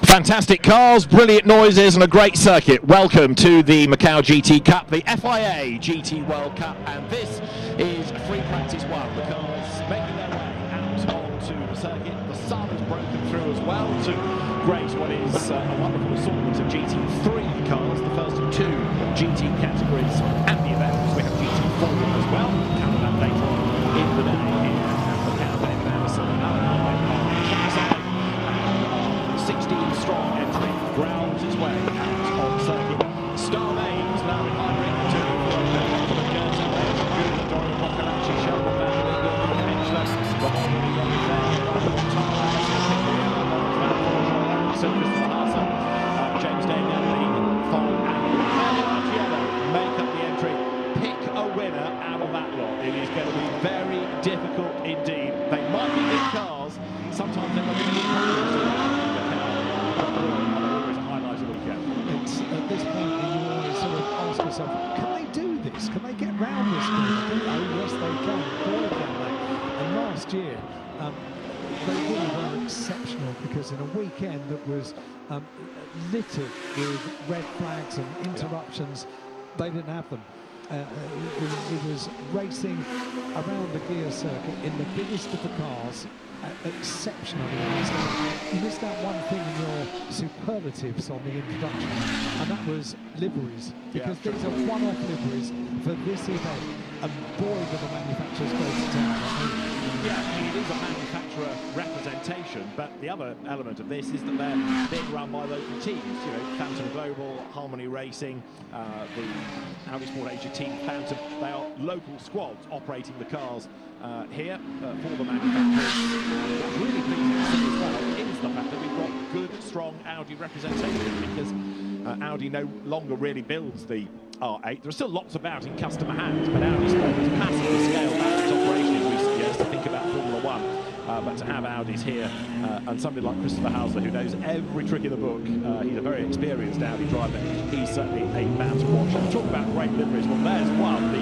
Fantastic cars, brilliant noises and a great circuit. Welcome to the Macau GT Cup, the FIA GT World Cup, and this is free practice one. The cars making their way out onto the circuit. The sun has broken through as well to grace what is a wonderful assortment of GT3 cars, the first of two GT categories at the event. We have GT4 as well, cover that later on in the day here at Macau. David Anderson, 16-strong entry, grounds its way out on circuit. Star names now in Heinrich, Antonio Fuoco, from Gerta, Leon Dorian Boccolacci, Sheldon Van der Linden, Henschler, the Harmony Robbie there, Christopher Haase, James Daniel, Fong and Marciello make up the entry. Pick a winner out of that lot. It is going to be very difficult indeed. They might be big cars, sometimes they're not going to be at this point you always sort of ask yourself, can they do this? Can they get round this grid? Oh, yes they can. Boy, can they. And last year they really were exceptional, because in a weekend that was littered with red flags and interruptions, they didn't have them. It was racing around the gear circuit in the biggest of the cars, exceptionally. You missed out one thing in your superlatives on the introduction, and that was liveries, because these are one-off liveries for this event, and boy do the manufacturers go to town. Yeah, it is a manufacturer representation, but the other element of this is that they're being run by local teams. You know, Phantom Global, Harmony Racing, the Audi Sport Asia team Phantom. They are local squads operating the cars here for the manufacturers. What's really pleasing to see as well is the fact that we've got good, strong Audi representation, because Audi no longer really builds the R8. There are still lots about in customer hands, but Audi Sport has massively scaled back its operation in recent years to think about Formula One. But to have Audis here, and somebody like Christopher Haase, who knows every trick in the book, he's a very experienced Audi driver, he's certainly a man to watch. And talk about great liveries, well there's one, the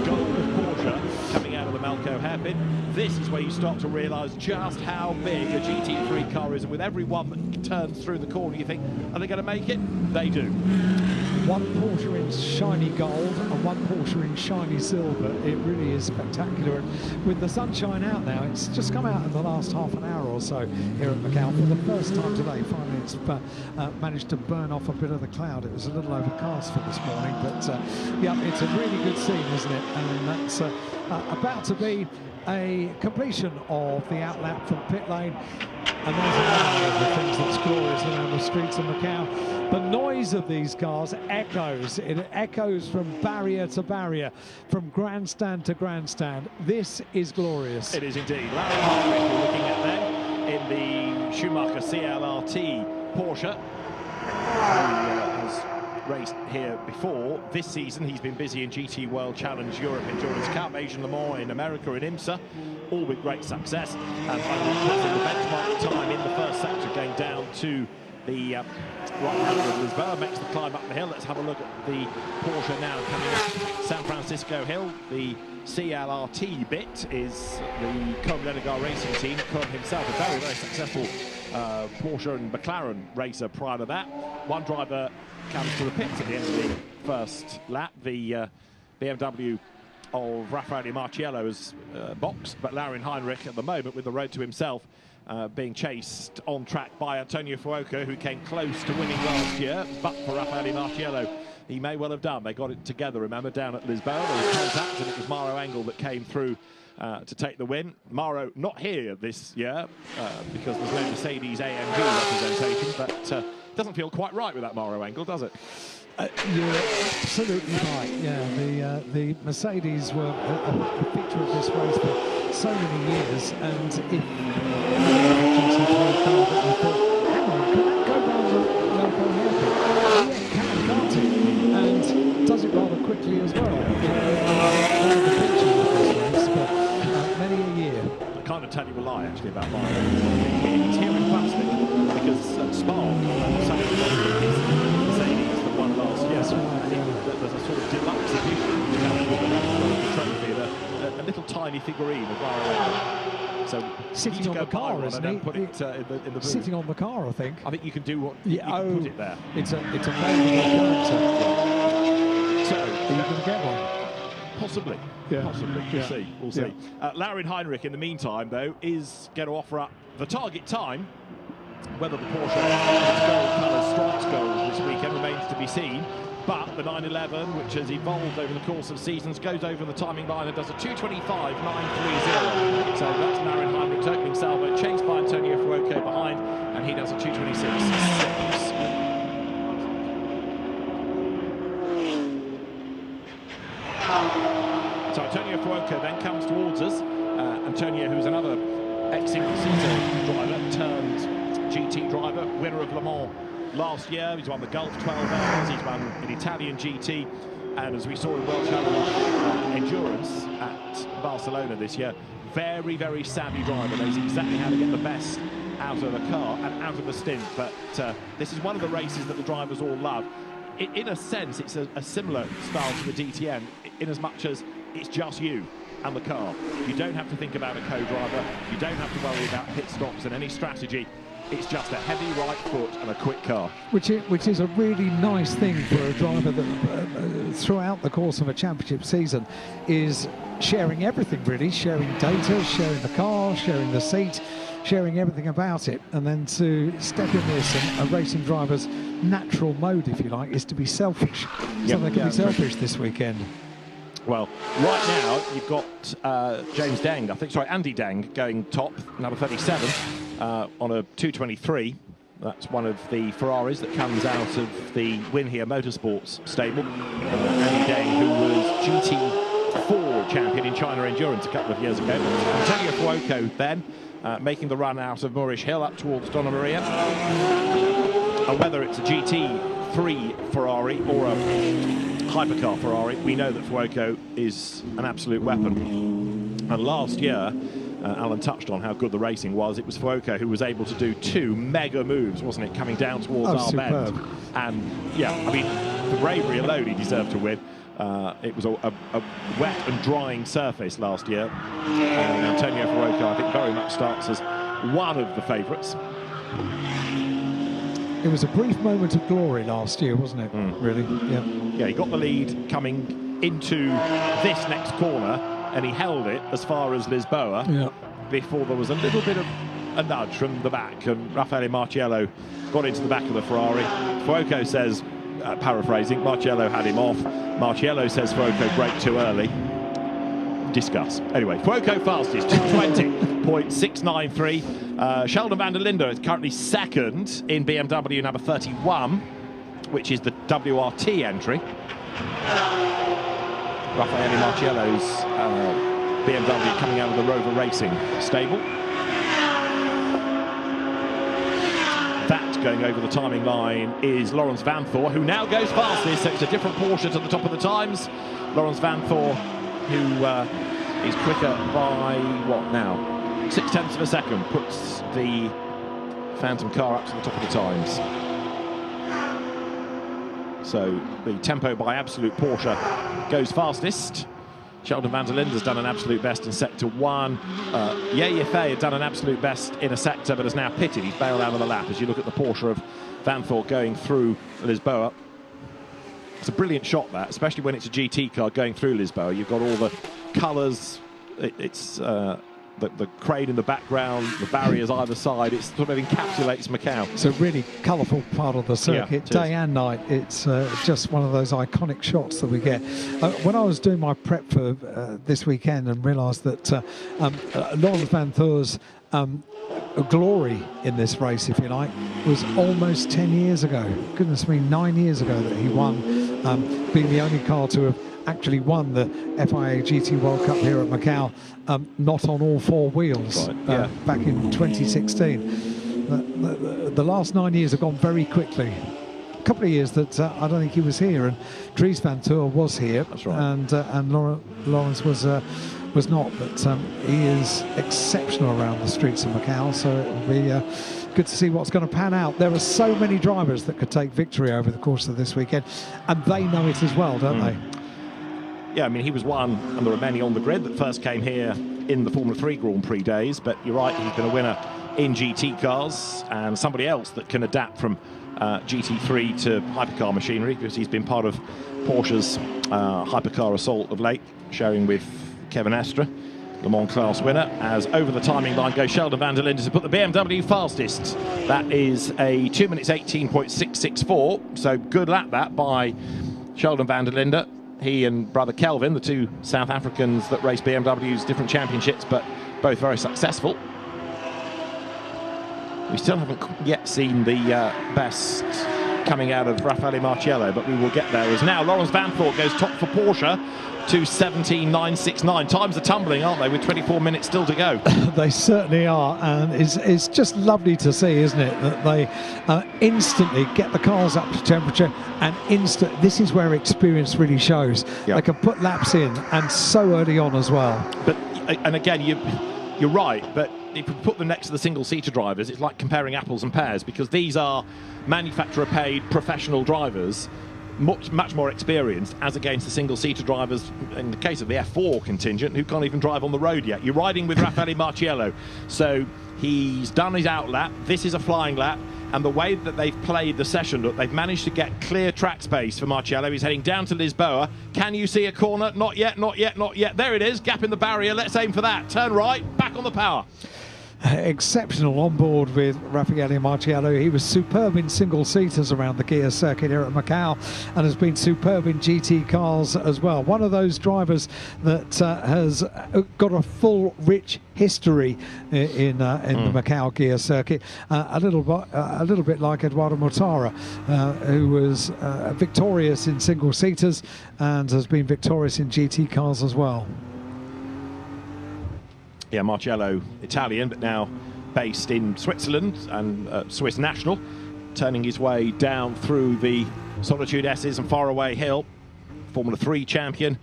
gold Porsche coming out of the Malco hairpin. This is where you start to realise just how big a GT3 car is, and with every one that turns through the corner you think, are they going to make it? They do. One Porsche in shiny gold and one Porsche in shiny silver. It really is spectacular. And with the sunshine out now, it's just come out in the last half an hour or so here at Macau. For the first time today, finally it's managed to burn off a bit of the cloud. It was a little overcast for this morning, but yeah, it's a really good scene, isn't it? And that's about to be a completion of the outlap from pit lane. And there's another of the things that's glorious around the streets of Macau. The noise of these cars echoes. It echoes from barrier to barrier, from grandstand to grandstand. This is glorious. It is indeed. Larry Heinrich, we're looking at them in the Schumacher CLRT Porsche. Has raced here before. This season he's been busy in GT World Challenge, Europe Endurance Cup, Asian Le Mans in America and IMSA, all with great success. And finally, the benchmark time in the first sector, going down to the right hand of Lisboa, makes the climb up the hill. Let's have a look at the Porsche now coming up San Francisco Hill. The CLRT bit is the Cohen Lenegar racing team. Cohen himself, a very, very successful Porsche and McLaren racer prior to that. One driver comes to the pits at the end of the first lap. The BMW of Raffaele Marciello is boxed, but Larry Heinrich at the moment with the road to himself, being chased on track by Antonio Fuoco, who came close to winning last year, but for Raffaele Marciello, he may well have done. They got it together, remember, down at Lisboa. There was contact, and it was Mauro Engel that came through to take the win. Mauro not here this year because there's no Mercedes AMG representation, but doesn't feel quite right with that Mauro Engel, does it? You're absolutely right. Yeah, the Mercedes were a feature of this race for so many years, and if hang on, can that go down the local hairpin? Yeah, it can, can't it? And does it rather quickly as well. One of the features of this race, but many a year. I kind of tell you a lie actually about Mauro. He's here in plastic because Spa, Mercedes, the one last year. That's right. There's a sort of deluxe edition with a trophy, a little tiny figurine of Mauro. So sitting on the car, isn't he? Put it in the booth. Sitting on the car, I think. I think you can do what you can put it there. It's a valuable character. So, are you going to get one? Possibly. Yeah. Possibly. We'll see. Laurin Heinrich, in the meantime, though, is going to offer up the target time. Whether the Porsche gold colours strikes gold this weekend remains to be seen. But the 911, which has evolved over the course of seasons, goes over the timing line and does a 2:25.930. So that's Laurin Heinrich's opening salvo, chased by Antonio Fuoco behind, and he does a 2:26.6. So Antonio Fuoco then comes towards us. Antonio, who's another ex-single-seater driver, turned GT driver, winner of Le Mans last year. He's won the Gulf 12 hours, he's won an Italian GT, and as we saw in World Challenge Endurance at Barcelona this year, very, very savvy driver, knows exactly how to get the best out of the car and out of the stint. But this is one of the races that the drivers all love. In a sense, it's a similar style to the DTM, in as much as it's just you and the car. You don't have to think about a co-driver, you don't have to worry about pit stops and any strategy. It's just a heavy right foot and a quick car. Which is a really nice thing for a driver that throughout the course of a championship season is sharing everything, really, sharing data, sharing the car, sharing the seat, sharing everything about it, and then to step in this, and a racing driver's natural mode, if you like, is to be selfish. So they can be selfish this weekend. Well, right now you've got James Deng, Andy Deng going top, number 37, on a 2:23. That's one of the Ferraris that comes out of the Win Here Motorsports stable. Andy Deng, who was GT4 champion in China Endurance a couple of years ago. Antonio Fuoco then making the run out of Moorish Hill up towards Donna Maria. And whether it's a GT3 Ferrari or a hypercar Ferrari, we know that Fuoco is an absolute weapon. And last year, Alan touched on how good the racing was. It was Fuoco who was able to do two mega moves, wasn't it, coming down towards our bend. And yeah, I mean, for bravery alone, he deserved to win. It was a wet and drying surface last year. And Antonio Fuoco, I think, very much starts as one of the favourites. It was a brief moment of glory last year, wasn't it? Really? Yeah. Yeah, he got the lead coming into this next corner, and he held it as far as Lisboa before there was a little bit of a nudge from the back, and Raffaele Marciello got into the back of the Ferrari. Fuoco says, paraphrasing, Marciello had him off. Marciello says Fuoco braked too early. Discuss. Anyway, Fuoco fastest, 2:20.693. Sheldon van der Linde is currently second in BMW number 31, which is the WRT entry. Raffaele Marciello's BMW coming out of the Rover Racing stable. That going over the timing line is Laurens Vanthoor, who now goes fastest, so it's a different Porsche to the top of the times. Laurens Vanthoor, who is quicker by, what now, 0.6 of a second, puts the Phantom car up to the top of the times. So the tempo by absolute Porsche goes fastest. Sheldon van der Linde has done an absolute best in sector 1. Yeye Fay had done an absolute best in a sector, but has now pitted. He's bailed out of the lap as you look at the Porsche of Vanthoor going through Lisboa. It's a brilliant shot, that, especially when it's a GT car going through Lisboa. You've got all the colours, it's the crane in the background, the barriers either side. It sort of encapsulates Macau. It's a really colourful part of the circuit, day and night. It's just one of those iconic shots that we get. When I was doing my prep for this weekend and realised that Laurens Vanthoor's glory in this race, if you like, was almost 10 years ago. Goodness me, 9 years ago that he won, being the only car to have actually won the FIA GT World Cup here at Macau, not on all four wheels, back in 2016. The last 9 years have gone very quickly. A couple of years that I don't think he was here, and Dries Vanthoor was here. That's right. And Laurens was not, but he is exceptional around the streets of Macau, so it will be good to see what's going to pan out. There are so many drivers that could take victory over the course of this weekend, and they know it as well, don't they? Yeah, I mean, he was one, and there are many on the grid that first came here in the Formula 3 Grand Prix days, but you're right, he's been a winner in GT cars, and somebody else that can adapt from GT3 to hypercar machinery, because he's been part of Porsche's hypercar assault of late, sharing with Kevin Estre, Le Mans class winner, as over the timing line goes Sheldon van der Linde to put the BMW fastest. That is a 2 minutes 18.664, so good lap that by Sheldon van der Linde. He and brother Kelvin, the two South Africans that race BMWs, different championships, but both very successful. We still haven't yet seen the best coming out of Raffaele Marciello, but we will get there. As now Lawrence Vanthorpe goes top for Porsche, 2:17.969. Times are tumbling, aren't they, with 24 minutes still to go? They certainly are, and it's just lovely to see, isn't it, that they instantly get the cars up to temperature, and this is where experience really shows. Yep. They can put laps in, and so early on as well. But, and again, you're right, but if you put them next to the single-seater drivers, it's like comparing apples and pears, because these are manufacturer-paid professional drivers, much more experienced, as against the single-seater drivers, in the case of the F4 contingent, who can't even drive on the road yet. You're riding with Raffaele Marciello, so he's done his out lap. This is a flying lap, and the way that they've played the session, look, they've managed to get clear track space for Marciello. He's heading down to Lisboa. Can you see a corner? Not yet, not yet, not yet. There it is, gap in the barrier. Let's aim for that. Turn right, back on the power. Exceptional on board with Raffaele Marciello. He was superb in single-seaters around the gear circuit here at Macau, and has been superb in GT cars as well. One of those drivers that has got a full, rich history in the Macau gear circuit. A little bit like Eduardo Mortara, who was victorious in single-seaters and has been victorious in GT cars as well. Yeah, Marciello, Italian, but now based in Switzerland and Swiss national, turning his way down through the Solitude S's and Faraway Hill. Formula 3 champion,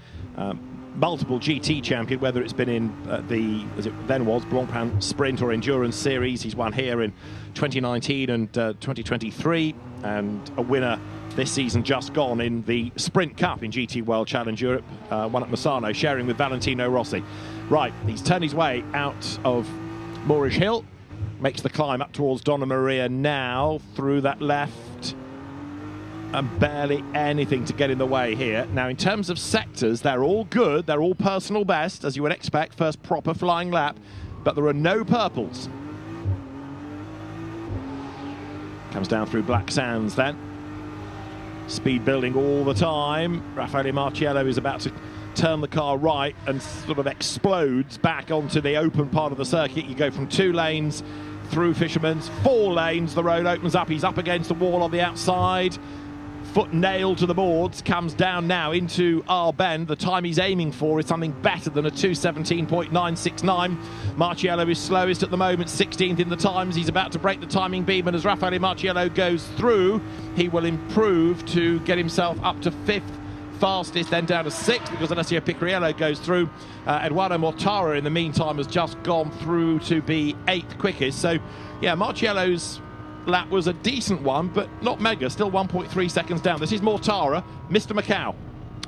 multiple GT champion, whether it's been in as it then was, Blancpain Sprint or Endurance Series. He's won here in 2019 and 2023, and a winner this season just gone in the Sprint Cup in GT World Challenge Europe, one at Misano, sharing with Valentino Rossi. Right, he's turned his way out of Moorish Hill, makes the climb up towards Donna Maria now, through that left, and barely anything to get in the way here. Now, in terms of sectors, they're all good, they're all personal best, as you would expect, first proper flying lap, but there are no purples. Comes down through Black Sands then. Speed building all the time. Raffaele Marciello is about to turn the car right and sort of explodes back onto the open part of the circuit. You go from 2 lanes through Fisherman's, 4 lanes, the road opens up, he's up against the wall on the outside, foot nailed to the boards, comes down now into our bend. The time he's aiming for is something better than a 2:17.969. Marciello is slowest at the moment, 16th in the times. He's about to break the timing beam, and as Raffaele Marciello goes through, he will improve to get himself up to 5th fastest, then down to 6th, because Alessio Picariello goes through. Eduardo Mortara, in the meantime, has just gone through to be 8th quickest. So, yeah, Marciello's lap was a decent one, but not mega, still 1.3 seconds down. This is Mortara, Mr. Macau.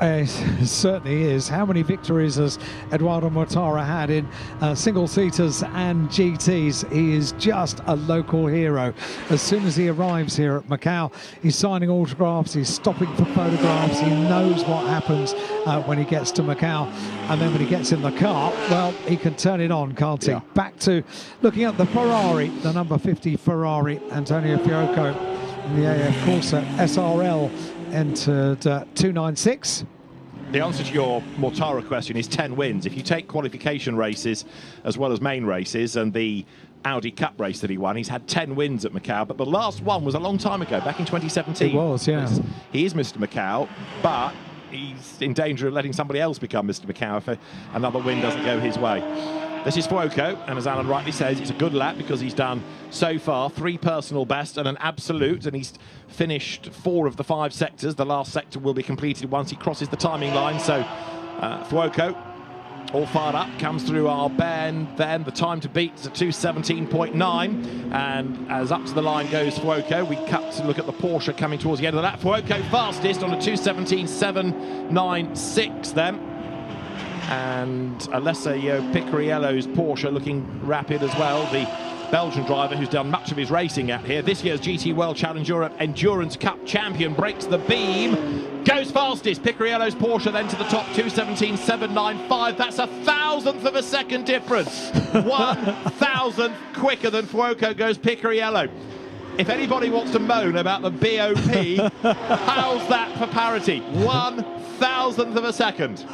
It certainly is. How many victories has Eduardo Mortara had in single-seaters and GTs? He is just a local hero. As soon as he arrives here at Macau, he's signing autographs, he's stopping for photographs, he knows what happens when he gets to Macau. And then when he gets in the car, well, he can turn it on, can't he? Yeah. Back to looking at the Ferrari, the number 50 Ferrari, Antonio Fiocco in the AF Corsa SRL. Entered 296. The answer to your Mortara question is 10 wins. If you take qualification races as well as main races and the Audi Cup race that he won, he's had 10 wins at Macau, but the last one was a long time ago, back in 2017. It was, yeah. He is Mr. Macau, but he's in danger of letting somebody else become Mr. Macau if another win doesn't go his way. This is Fuoco, and as Alan rightly says, it's a good lap because he's done so far 3 personal best and an absolute, and he's finished 4 of the 5 sectors. The last sector will be completed once he crosses the timing line. So Fuoco, all fired up, comes through our bend. Then the time to beat is at 2:17.9, and as up to the line goes Fuoco, we cut to look at the Porsche coming towards the end of that. Fuoco fastest on a 2:17.796 then. And Alessio Picariello's Porsche looking rapid as well. The Belgian driver who's done much of his racing out here. This year's GT World Challenge Europe Endurance Cup champion breaks the beam. Goes fastest. Picariello's Porsche then to the top, 2:17.795. That's 1,000th of a second difference. 1,000th quicker than Fuoco goes Picariello. If anybody wants to moan about the BOP, how's that for parity? 1,000th of a second.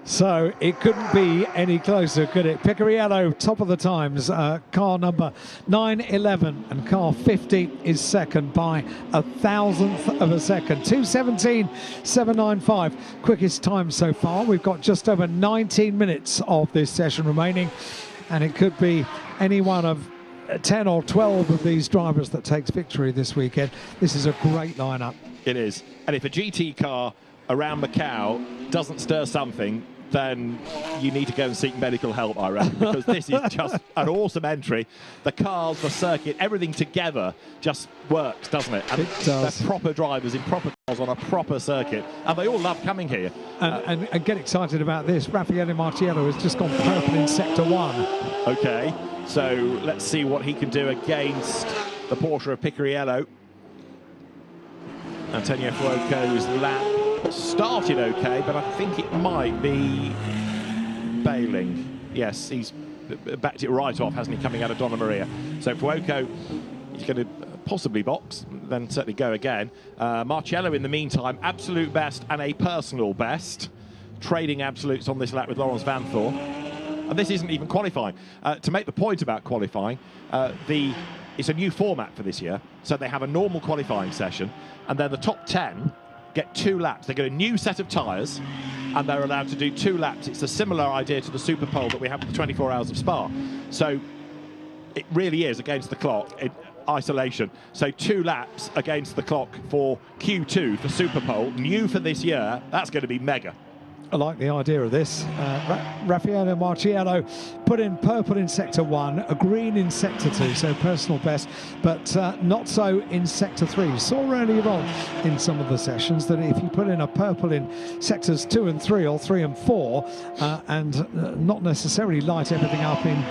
So it couldn't be any closer, could it? Picariello, top of the times, car number 911, and car 50 is second by 1,000th of a second. 2:17.795, quickest time so far. We've got just over 19 minutes of this session remaining, and it could be any one of 10 or 12 of these drivers that takes victory this weekend. This is a great lineup. It is. And if a GT car around Macau doesn't stir something, then you need to go and seek medical help, I reckon, because this is just an awesome entry. The cars, the circuit, everything together just works, doesn't it? And it does. They're proper drivers in proper cars on a proper circuit, and they all love coming here. And get excited about this. Raffaele Marciello has just gone purple in Sector 1. Okay, so let's see what he can do against the Porsche of Picariello. Antonio Fuoco's lap started okay, but I think it might be bailing. Yes, he's backed it right off, hasn't he, coming out of Donna Maria. So Fuoco, he's going to possibly box, then certainly go again. Marciello, in the meantime, absolute best and a personal best. Trading absolutes on this lap with Lawrence Vanthoor. And this isn't even qualifying. To make the point about qualifying, it's a new format for this year. So they have a normal qualifying session, and then the top 10 get 2 laps. They get a new set of tyres, and they're allowed to do 2 laps. It's a similar idea to the Super Pole that we have for the 24 Hours of Spa. So it really is against the clock in isolation. So 2 laps against the clock for Q2 for Super Pole. New for this year. That's going to be mega. I like the idea of this. Raffaele Marciello put in purple in Sector 1, a green in Sector 2, so personal best, but not so in Sector 3. We saw earlier on in some of the sessions that if you put in a purple in Sectors 2 and 3 or 3 and 4 and not necessarily light everything up in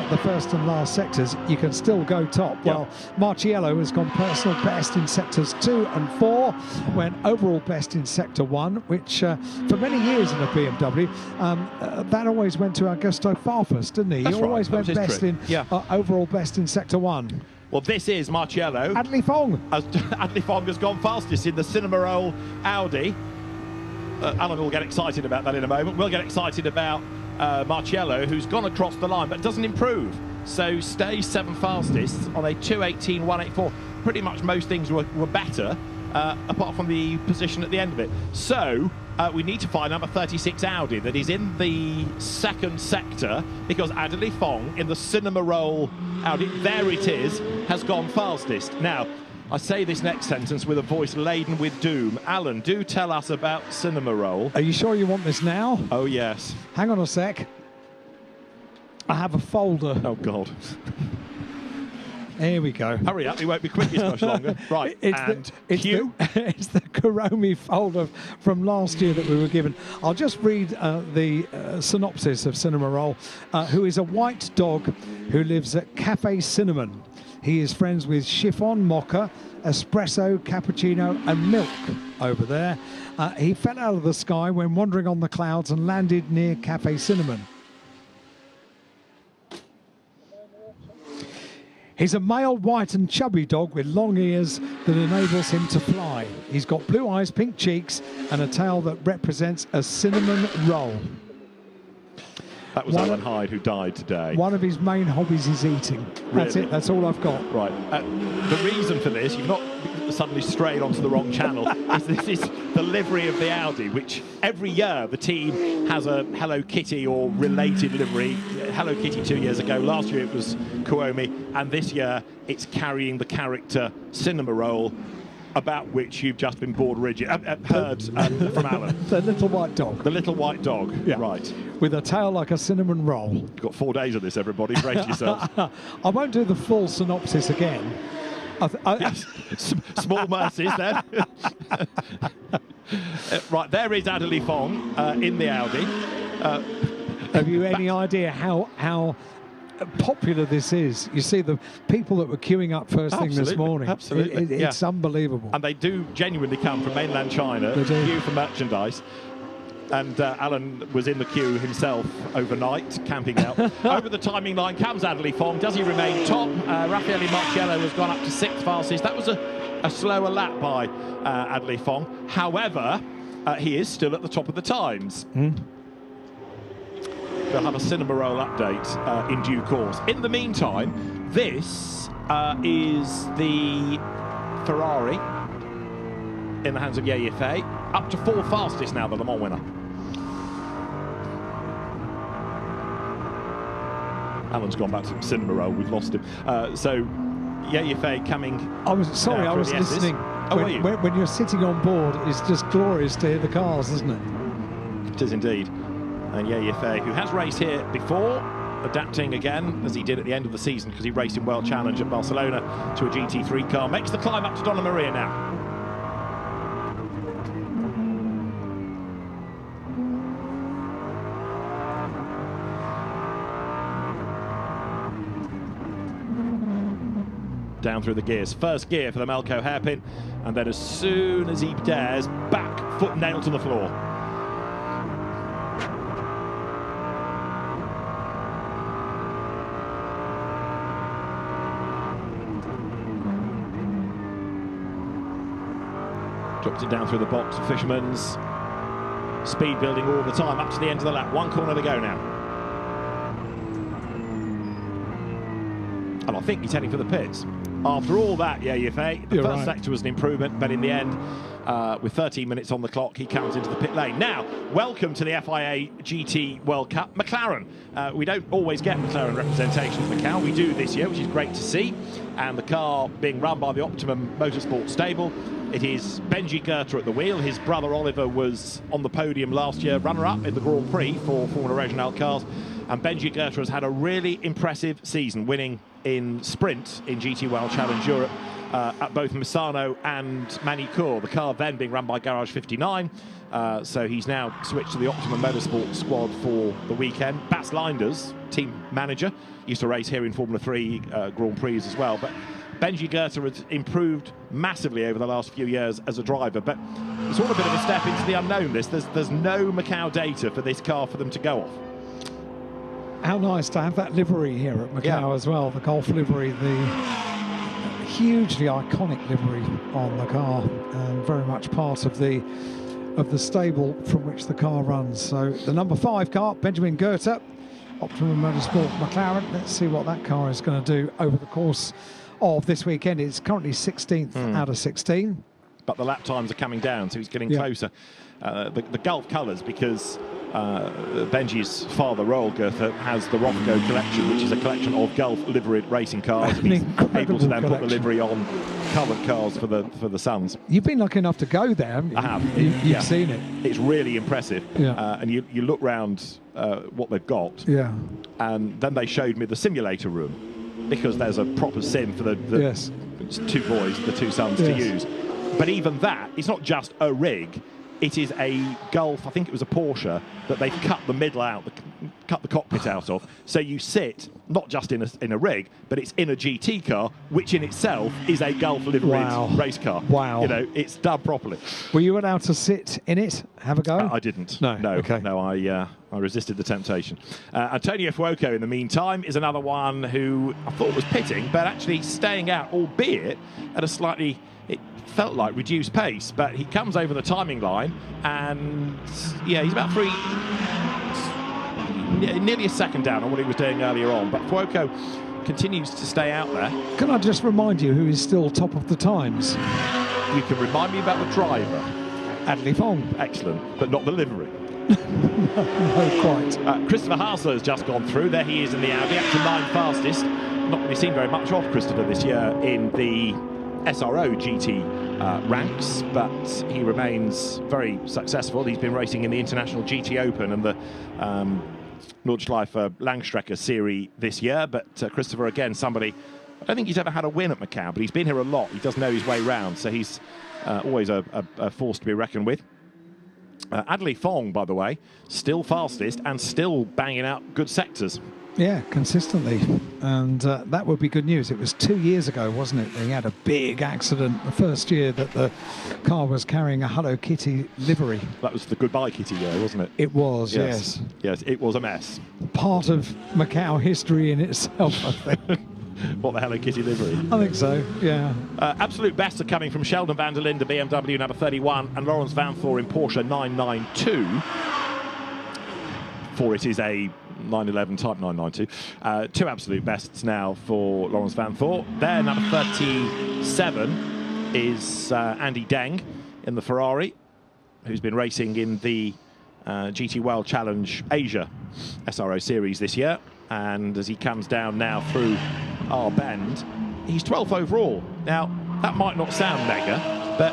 the first and last sectors, you can still go top. Yep. Well, Marciello has gone personal best in Sectors 2 and 4, went overall best in Sector 1, which for many years in a BMW, that always went to Augusto Farfus, didn't he? That's he always right. went best in overall best in Sector 1. Well, this is Marciello. Adley Fong. Adley Fong has gone fastest in the Cinnamoroll Audi. Alan will get excited about that in a moment. We'll get excited about Marciello, who's gone across the line but doesn't improve. So stays 7th fastest on a 2:18.184. Pretty much most things were better, apart from the position at the end of it. So we need to find number 36 Audi that is in the 2nd sector, because Adley Fong in the Cinnamoroll Audi, there it is, has gone fastest. Now, I say this next sentence with a voice laden with doom. Alan, do tell us about Cinnamoroll. Are you sure you want this now? Oh, yes. Hang on a sec. I have a folder. Oh, God. Here we go. Hurry up, it won't be quick much longer. Right, it's the Kuromi folder from last year that we were given. I'll just read the synopsis of Cinnamoroll, who is a white dog who lives at Cafe Cinnamon. He is friends with chiffon mocha, espresso, cappuccino and milk over there. He fell out of the sky when wandering on the clouds and landed near Cafe Cinnamon. He's a male white and chubby dog with long ears that enables him to fly. He's got blue eyes, pink cheeks and a tail that represents a cinnamon roll. That was Alan Hyde, who died today. One of his main hobbies is eating. That's it, that's all I've got. Right. The reason for this, you've not suddenly strayed onto the wrong channel, is this is the livery of the Audi, which every year the team has a Hello Kitty or related livery. Hello Kitty 2 years ago, last year it was Kuomi, and this year it's carrying the character Cinnamoroll, about which you've just been heard from Alan. The little white dog. The little white dog, yeah. Right. With a tail like a cinnamon roll. You've got 4 days of this, everybody. Brace yourselves. I won't do the full synopsis again. Small mercies then. Right, there is Adderley Fong in the Audi. Have you any idea how popular this is? You see the people that were queuing up first thing this morning. Absolutely, it's unbelievable. And they do genuinely come from mainland China, queue for merchandise. And Alan was in the queue himself overnight, camping out. Over the timing line comes Adderley Fong. Does he remain top? Raffaele Marciello has gone up to 6th fastest. That was a slower lap by Adderley Fong. However, he is still at the top of the times. They'll have a cinema roll update in due course. In the meantime, this is the Ferrari in the hands of Ye Yifei. Up to 4th fastest now, the Le Mans winner. Alan's gone back to cinema roll. We've lost him. So Ye Yifei coming. I was sorry, I was listening. When you're sitting on board, it's just glorious to hear the cars, isn't it? It is indeed. And Ye Yifei, who has raced here before, adapting again as he did at the end of the season because he raced in World Challenge at Barcelona to a GT3 car, makes the climb up to Donna Maria now. Down through the gears. First gear for the Melco hairpin, and then as soon as he dares, back foot nailed to the floor. Drops it down through the box of Fisherman's. Speed building all the time up to the end of the lap. One corner to go now. And I think he's heading for the pits. After all that, Ye Yifei, the first sector was an improvement, but in the end, with 13 minutes on the clock, he comes into the pit lane. Now, welcome to the FIA GT World Cup. McLaren. We don't always get McLaren representation at Macau. We do this year, which is great to see. And the car being run by the Optimum Motorsport stable. It is Benji Goethe at the wheel. His brother Oliver was on the podium last year, runner-up in the Grand Prix for Formula Regional cars. And Benji Goethe has had a really impressive season, winning in sprint in GT World Challenge Europe at both Misano and Manicourt. The car then being run by Garage 59. So he's now switched to the Optimum Motorsport squad for the weekend. Bas Leinders, team manager, used to race here in Formula 3 Grand Prix as well. But Benji Goethe has improved massively over the last few years as a driver, but it's all a bit of a step into the unknown. There's no Macau data for this car for them to go off. How nice to have that livery here at Macau as well, the Golf livery, the hugely iconic livery on the car, and very much part of the stable from which the car runs. So the number 5 car, Benjamin Goethe, Optimum Motorsport McLaren. Let's see what that car is going to do over the course of this weekend. It's currently 16th out of 16. But the lap times are coming down, so he's getting closer. The Gulf colours, because Benji's father, Royal Goethe, has the Rocco collection, which is a collection of Gulf liveried racing cars. And he's able to then put the livery on current cars for the sons. You've been lucky enough to go there. I have. You've seen it. It's really impressive. And you look round what they've got. And then they showed me the simulator room, because there's a proper sim for the two boys, the two sons, to use. But even that, it's not just a rig. It is a Gulf, I think it was a Porsche, that they've cut the middle out, cut the cockpit out of. So you sit not just in a rig, but it's in a GT car, which in itself is a Gulf liveried race car. Wow. You know, it's done properly. Were you allowed to sit in it, have a go? I didn't. No. Okay. No, I resisted the temptation. Antonio Fuoco, in the meantime, is another one who I thought was pitting, but actually staying out, albeit at a slightly, it felt like, reduced pace. But he comes over the timing line, and he's about nearly a second down on what he was doing earlier on. But Fuoco continues to stay out there. Can I just remind you who is still top of the times? You can remind me about the driver. Adderley Fong. Excellent, but not the livery. No, quite. Christopher Haasler has just gone through. There he is in the Audi, up to 9 fastest. Not really seen very much of Christopher this year in the SRO GT ranks, but he remains very successful. He's been racing in the International GT Open and the Nordschleife Langstrecke series this year. But Christopher, again, somebody, I don't think he's ever had a win at Macau, but he's been here a lot. He does know his way round, so he's always a force to be reckoned with. Adley Fong, by the way, still fastest and still banging out good sectors. Yeah, consistently, and that would be good news. It was 2 years ago, wasn't it? He had a big accident the first year that the car was carrying a Hello Kitty livery. That was the Goodbye Kitty year, wasn't it? It was, yes. Yes, it was a mess. Part of Macau history in itself, I think. What, the Hello Kitty livery? I think so, yeah. Absolute best are coming from Sheldon van der Linde, BMW number 31, and Lawrence Van Thor in Porsche 992. For it is a 911 Type 992. Two absolute bests now for Lawrence Van Thor. There, number 37 is Andy Deng in the Ferrari, who's been racing in the GT World Challenge Asia SRO Series this year. And as he comes down now through our bend, he's 12th overall. Now, that might not sound mega, but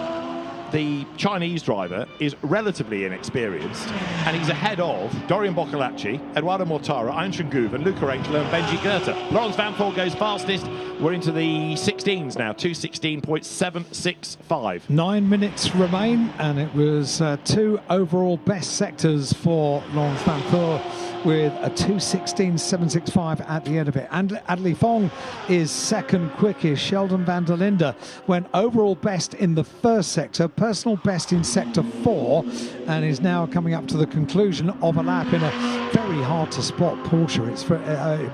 the Chinese driver is relatively inexperienced, and he's ahead of Dorian Boccolacci, Eduardo Mortara, Einstein Guven, Luca Angela and Benji Goethe. Lawrence Van Thor goes fastest. We're into the 16s now, 2:16.765. 9 minutes remain, and it was 2 overall best sectors for Lawrence Van Thor, with a 2:16.765 at the end of it. And Adley Fong is second quickest. Sheldon van der Linde went overall best in the first sector, personal best in sector 4, and is now coming up to the conclusion of a lap in a very hard to spot Porsche. It's for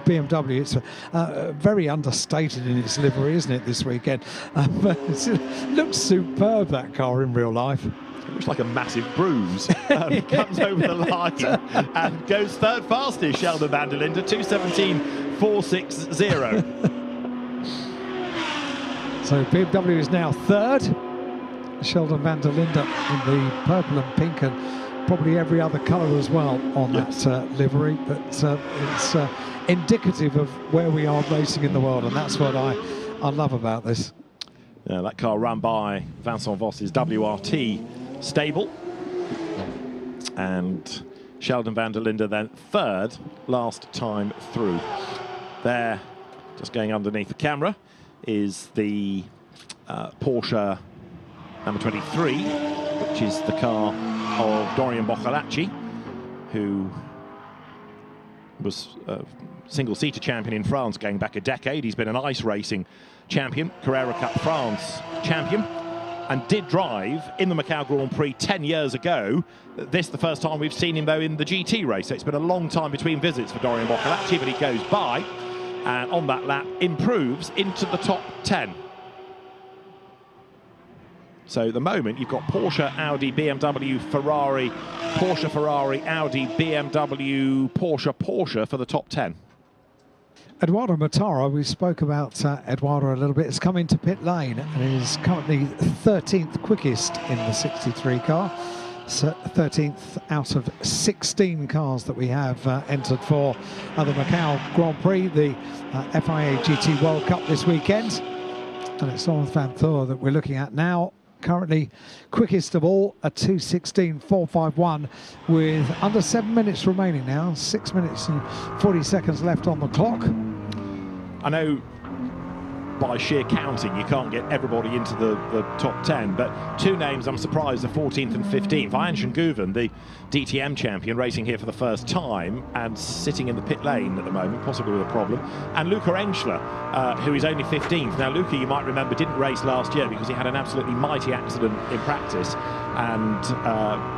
BMW. It's very understated in its livery, isn't it, this weekend? But it looks superb, that car, in real life. It looks like a massive bruise. Comes over the line and goes third fastest, Sheldon van der Linde, 2:17.460. So BMW is now third. Sheldon van der Linde in the purple and pink, and probably every other colour as well on that livery. But it's indicative of where we are racing in the world, and that's what I love about this. Yeah, that car run by Vincent Voss's WRT stable, and Sheldon van der Linde then third last time through. There, just going underneath the camera, is the Porsche number 23, which is the car of Dorian Boccolacci, who was a single-seater champion in France going back a decade. He's been an ice racing champion, Carrera Cup France champion, and did drive in the Macau Grand Prix 10 years ago. This the first time we've seen him, though, in the GT race. So it's been a long time between visits for Dorian Boccolacci, but he goes by, and on that lap improves into the top 10. So at the moment, you've got Porsche, Audi, BMW, Ferrari, Porsche, Ferrari, Audi, BMW, Porsche, Porsche for the top 10. Eduardo Mortara, we spoke about Eduardo a little bit, has come into pit lane and is currently 13th quickest in the 63 car. So 13th out of 16 cars that we have entered for the Macau Grand Prix, the FIA GT World Cup this weekend. And it's Lawrence Van Thor that we're looking at now. Currently quickest of all, a 2:16.451 with under 7 minutes remaining now. 6 minutes and 40 seconds left on the clock. I know by sheer counting you can't get everybody into the top 10, but two names I'm surprised are 14th and 15th. Einstein Guven, the DTM champion, racing here for the first time and sitting in the pit lane at the moment, possibly with a problem, and Luca Angela, who is only 15th. Now Luca, you might remember, didn't race last year because he had an absolutely mighty accident in practice and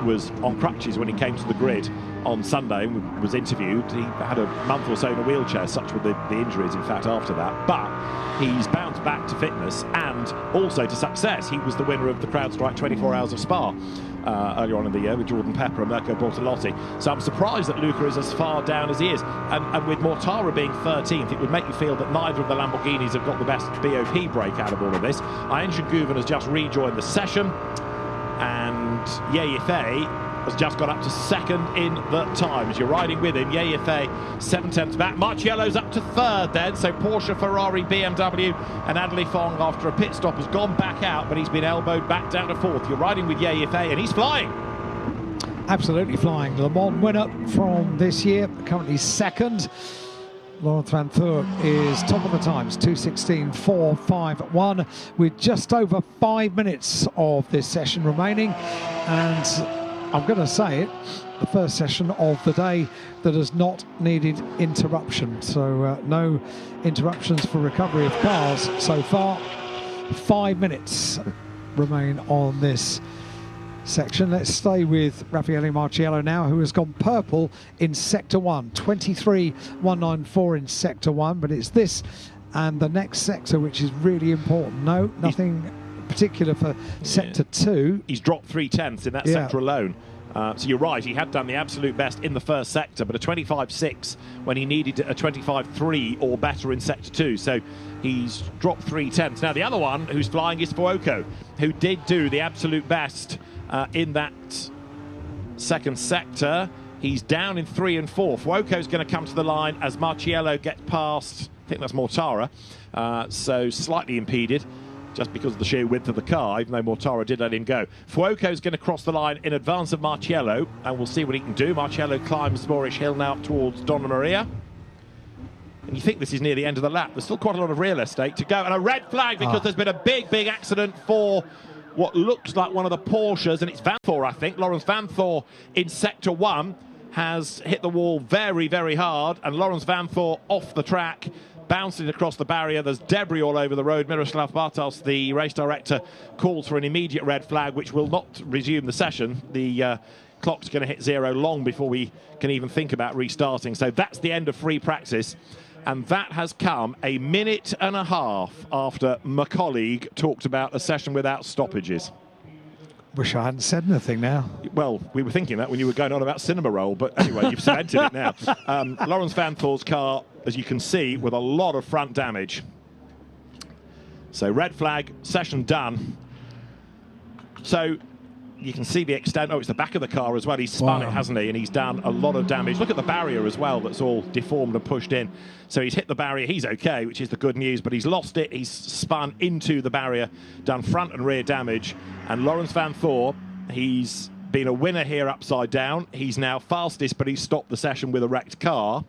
was on crutches when he came to the grid on Sunday and was interviewed. He had a month or so in a wheelchair, such were the injuries, in fact, after that. But he's bounced back to fitness and also to success. He was the winner of the CrowdStrike 24 Hours of Spa earlier on in the year with Jordan Pepper and Mirko Bortolotti. So I'm surprised that Luca is as far down as he is. And with Mortara being 13th, it would make you feel that neither of the Lamborghinis have got the best BOP break out of all of this. Einstein Guven has just rejoined the session, and Yeyife has just got up to second in the times. You're riding with him. Yeyife 7/10 back. Marciello's up to third then. So Porsche, Ferrari, BMW and Adley Fong, after a pit stop, has gone back out, but he's been elbowed back down to fourth. You're riding with Yeyife and he's flying. Absolutely flying. Le Mans winner from this year, currently second. Lawrence Van Thor is top of the times, 2:16.451, with just over 5 minutes of this session remaining. And I'm going to say it, the first session of the day that has not needed interruption. So no interruptions for recovery of cars so far. 5 minutes remain on this section. Let's stay with Raffaele Marciello now, who has gone purple in Sector 1. 23.194 in Sector 1, but it's this and the next sector which is really important. No, nothing particular for Sector 2. He's dropped 3/10 in that sector alone. So you're right, he had done the absolute best in the first sector, but a 25.6 when he needed a 25.3 or better in Sector 2. So he's dropped 3/10. Now the other one who's flying is Fuoco, who did do the absolute best in that second sector. He's down in 3 and 4. Fuoco's going to come to the line as Marciello gets past, I think that's Mortara, so slightly impeded just because of the sheer width of the car, even though Mortara did let him go. Fuoco's going to cross the line in advance of Marciello, and we'll see what he can do. Marciello climbs Moorish Hill now up towards Donna Maria. And you think this is near the end of the lap. There's still quite a lot of real estate to go. And a red flag because there's been a big accident for what looks like one of the Porsches, and it's Vanthor, I think. Lawrence Vanthor in Sector 1 has hit the wall very hard, and Lawrence Vanthor off the track, bouncing across the barrier. There's debris all over the road. Miroslav Bartos, the race director, calls for an immediate red flag, which will not resume the session. The clock's going to hit 0 long before we can even think about restarting. So that's the end of free practice. And that has come a minute and a half after my colleague talked about a session without stoppages. Wish I hadn't said anything now. Well, we were thinking that when you were going on about cinema roll, but anyway, you've cemented it now. Lawrence Vanthor's car, as you can see, with a lot of front damage. So red flag, session done. So you can see the extent. Oh, it's the back of the car as well. He's spun it, hasn't he? And he's done a lot of damage. Look at the barrier as well. That's all deformed and pushed in. So he's hit the barrier. He's okay, which is the good news, but he's lost it. He's spun into the barrier, done front and rear damage. And Lawrence Vanthor, he's been a winner here upside down. He's now fastest, but he's stopped the session with a wrecked car.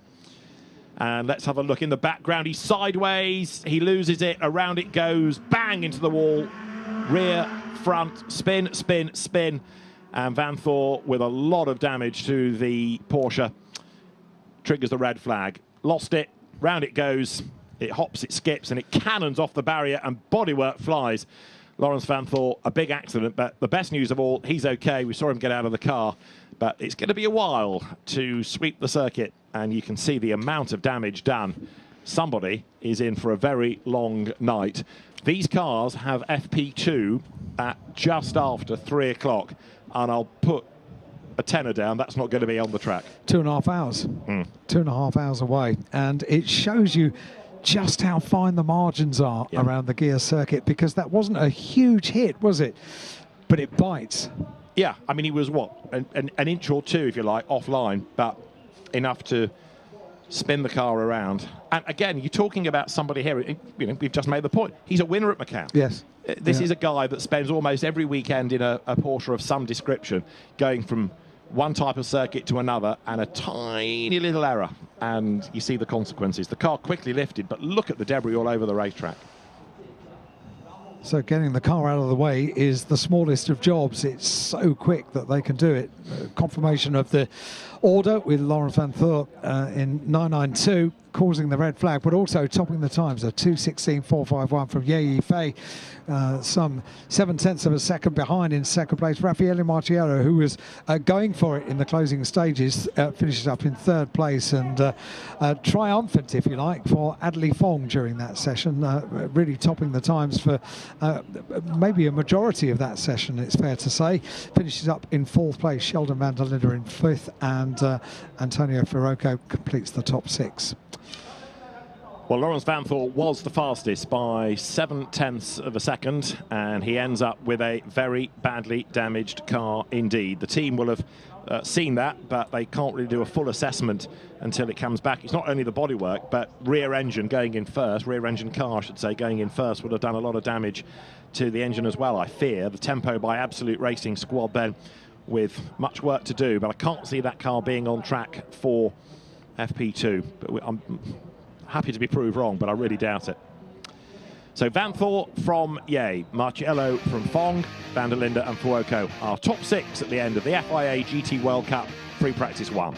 And let's have a look in the background. He's sideways. He loses it. Around it goes. Bang into the wall. Rear, front, spin. And Vanthor, with a lot of damage to the Porsche, triggers the red flag. Lost it. Round it goes. It hops, it skips, and it cannons off the barrier, and bodywork flies. Lawrence Vanthor, a big accident, but the best news of all, he's okay. We saw him get out of the car, but it's going to be a while to sweep the circuit, and you can see the amount of damage done. Somebody is in for a very long night. These cars have FP2 at just after 3 o'clock, and I'll put a tenner down, that's not going to be on the track. 2.5 hours. 2.5 hours away, and it shows you just how fine the margins are around the gear circuit, because that wasn't a huge hit, was it? But it bites. Yeah, I mean, he was, what, an inch or two, if you like, offline, but enough to spin the car around. And again, you're talking about somebody here, you know, we've just made the point. He's a winner at Macau. Yes. This is a guy that spends almost every weekend in a Porsche of some description, going from one type of circuit to another, and a tiny little error, and you see the consequences. The car quickly lifted, but look at the debris all over the racetrack. So getting the car out of the way is the smallest of jobs. It's so quick that they can do it. Confirmation of the order with Lawrence Vanthor in 992, causing the red flag, but also topping the times, a 2:16.451 from Ye Yifei, some 7/10 of a second behind in second place. Raffaele Marciello, who was going for it in the closing stages, finishes up in third place, and triumphant, if you like, for Adley Fong during that session, really topping the times for maybe a majority of that session, it's fair to say. Finishes up in fourth place. Sheldon van der Linde in fifth, and Antonio Fuoco completes the top 6. Well, Lawrence Vanthor was the fastest by 7/10 of a second, and he ends up with a very badly damaged car indeed. The team will have seen that, but they can't really do a full assessment until it comes back. It's not only the bodywork, but rear engine going in first, rear engine car, I should say, going in first would have done a lot of damage to the engine as well, I fear. The tempo by Absolute Racing squad then, with much work to do, but I can't see that car being on track for FP2. But I'm happy to be proved wrong, but I really doubt it. So Van Thor from Ye, Marciello from Fong, Van der Linde and Fuoco are top 6 at the end of the FIA GT World Cup Free Practice 1.